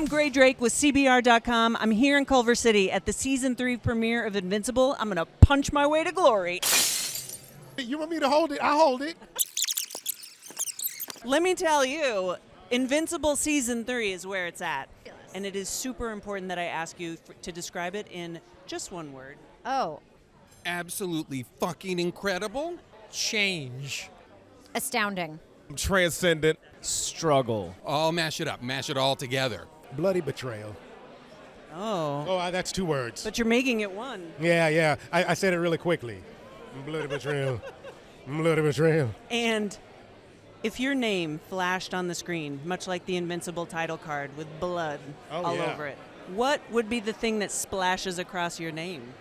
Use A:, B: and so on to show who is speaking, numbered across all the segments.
A: I'm Grae Drake with CBR.com. I'm here in Culver City at the Season 3 premiere of Invincible. I'm going to punch my way to glory.
B: You want me to hold it? I'll hold it.
A: Let me tell you, Invincible Season 3 is where it's at. And it is super important that I ask you to describe it in just one word.
C: Oh.
D: Absolutely fucking incredible.
E: Change.
C: Astounding.
B: Transcendent.
F: Struggle.
D: All mash it up. Mash it all together.
B: Bloody betrayal.
A: Oh,
B: That's 2 words.
A: but you're making it one.
B: Yeah. I said it really quickly. Bloody betrayal. Bloody betrayal.
A: And if your name flashed on the screen, much like the Invincible title card with blood all over it, what would be the thing that splashes across your name?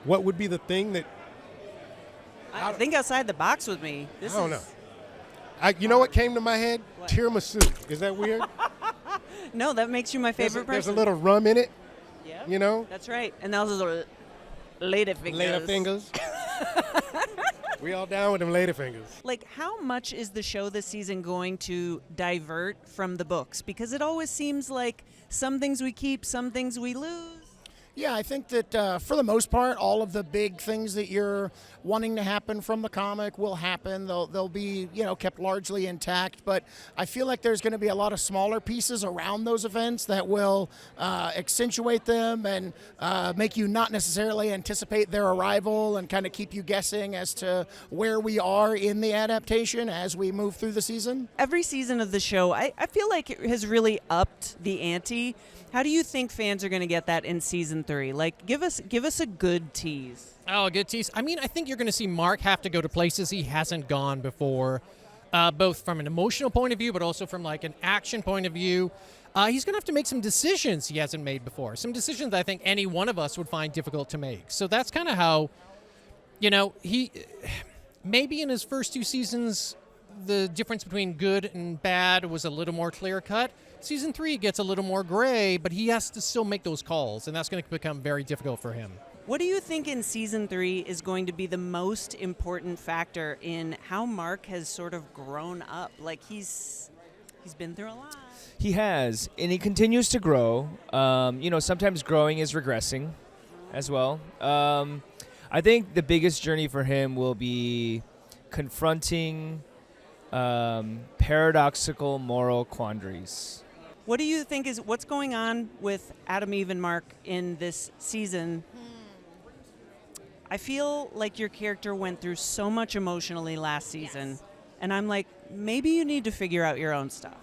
B: What would be the thing that...
A: I think outside the box with me.
B: I don't know. You know what came to my head?
A: What?
B: Tiramisu. Is that weird?
A: No, that makes you my favorite person.
B: There's a little rum in it.
A: Yeah.
B: You know?
A: That's right. And those are lady fingers.
B: Later fingers. We all down with them later fingers.
A: Like, how much is the show this season going to divert from the books? Because it always seems like some things we keep, some things we lose.
E: Yeah, I think that for the most part, all of the big things that you're wanting to happen from the comic will happen. They'll be, kept largely intact. But I feel like there's going to be a lot of smaller pieces around those events that will accentuate them and make you not necessarily anticipate their arrival and kind of keep you guessing as to where we are in the adaptation as we move through the season.
A: Every season of the show, I feel like it has really upped the ante. How do you think fans are going to get that in Season 3? Like, give us a good tease.
G: Oh, a good tease. I mean, I think you're going to see Mark have to go to places he hasn't gone before, both from an emotional point of view, but also from, like, an action point of view. He's going to have to make some decisions he hasn't made before, some decisions I think any one of us would find difficult to make. So that's kind of how, he maybe in his first 2 seasons, the difference between good and bad was a little more clear-cut. Season 3 gets a little more gray, but he has to still make those calls, and that's going to become very difficult for him.
A: What do you think in Season 3 is going to be the most important factor in how Mark has sort of grown up? Like, he's been through a lot.
F: He has, and he continues to grow. Sometimes growing is regressing as well. I think the biggest journey for him will be confronting paradoxical moral quandaries.
A: What do you think what's going on with Adam, Eve, and Mark in this season? I feel like your character went through so much emotionally last season, and I'm like, maybe you need to figure out your own stuff.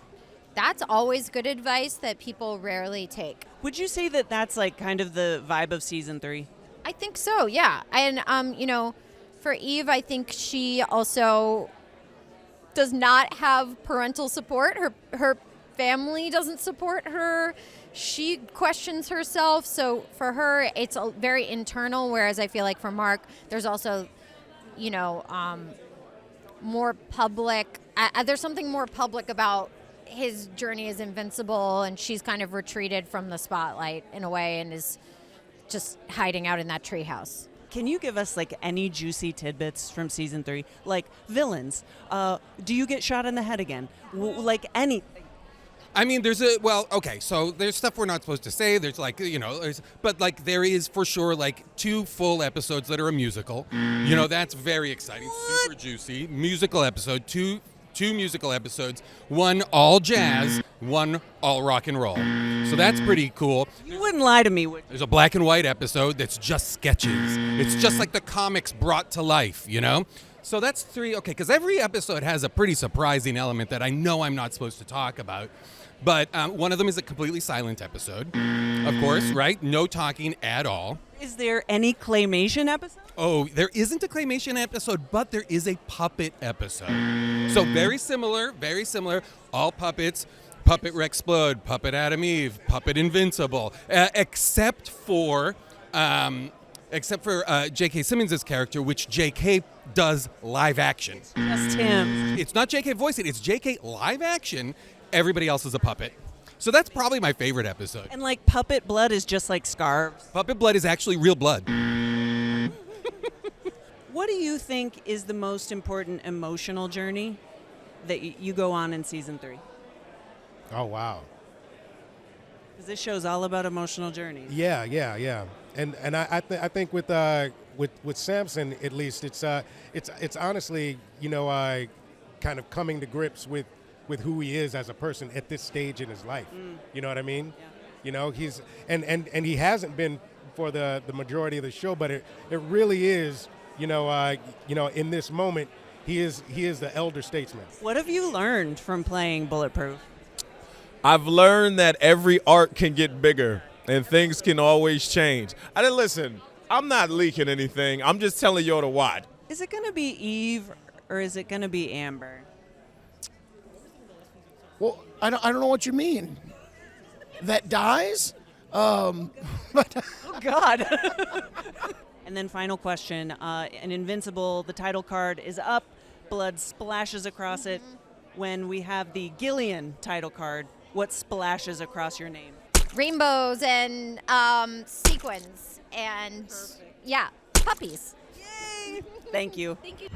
C: That's always good advice that people rarely take.
A: Would you say that that's like kind of the vibe of Season 3?
C: I think so, yeah. And, for Eve, I think she also does not have parental support. Her family doesn't support her. She questions herself. So for her, it's very internal, whereas I feel like for Mark, there's also, more public. There's something more public about his journey as Invincible, and she's kind of retreated from the spotlight in a way and is just hiding out in that treehouse.
A: Can you give us, like, any juicy tidbits from Season 3? Like, villains. Do you get shot in the head again? Like, anything.
D: I mean, so there's stuff we're not supposed to say. There's but there is for sure 2 full episodes that are a musical. That's very exciting. What? Super juicy. Musical episode, two musical episodes, 1 all jazz, 1 all rock and roll. So that's pretty cool.
A: You wouldn't lie to me, would you?
D: There's a black and white episode that's just sketches. It's just like the comics brought to life, So that's 3, okay, because every episode has a pretty surprising element that I know I'm not supposed to talk about. But one of them is a completely silent episode, of course, right? No talking at all.
A: Is there any claymation episode?
D: Oh, there isn't a claymation episode, but there is a puppet episode. So very similar, all puppets. Puppet Rex Splode, Puppet Adam Eve, Puppet Invincible, except for J.K. Simmons' character, which J.K. does live action.
A: Just him.
D: It's not J.K. voicing, it's J.K. live action. Everybody else is a puppet. So that's probably my favorite episode.
A: And puppet blood is just like scarves.
D: Puppet blood is actually real blood.
A: What do you think is the most important emotional journey that you go on in Season 3?
B: Oh, wow.
A: 'Cause this show's all about emotional journeys.
B: Yeah. And I think with Samson, at least, it's honestly, kind of coming to grips with who he is as a person at this stage in his life. You know what I mean?
A: Yeah.
B: He's and he hasn't been for the majority of the show, but it really is, in this moment, he is the elder statesman.
A: What have you learned from playing Bulletproof?
H: I've learned that every arc can get bigger and things can always change. Listen, I'm not leaking anything. I'm just telling y'all to watch.
A: Is it going to be Eve or is it going to be Amber?
E: Well, I don't know what you mean. That dies?
A: Oh, God. And then final question. In Invincible, the title card is up. Blood splashes across it. When we have the Gillian title card, what splashes across your name?
C: Rainbows and sequins and, yeah, puppies.
A: Yay! Thank you.
C: Thank you.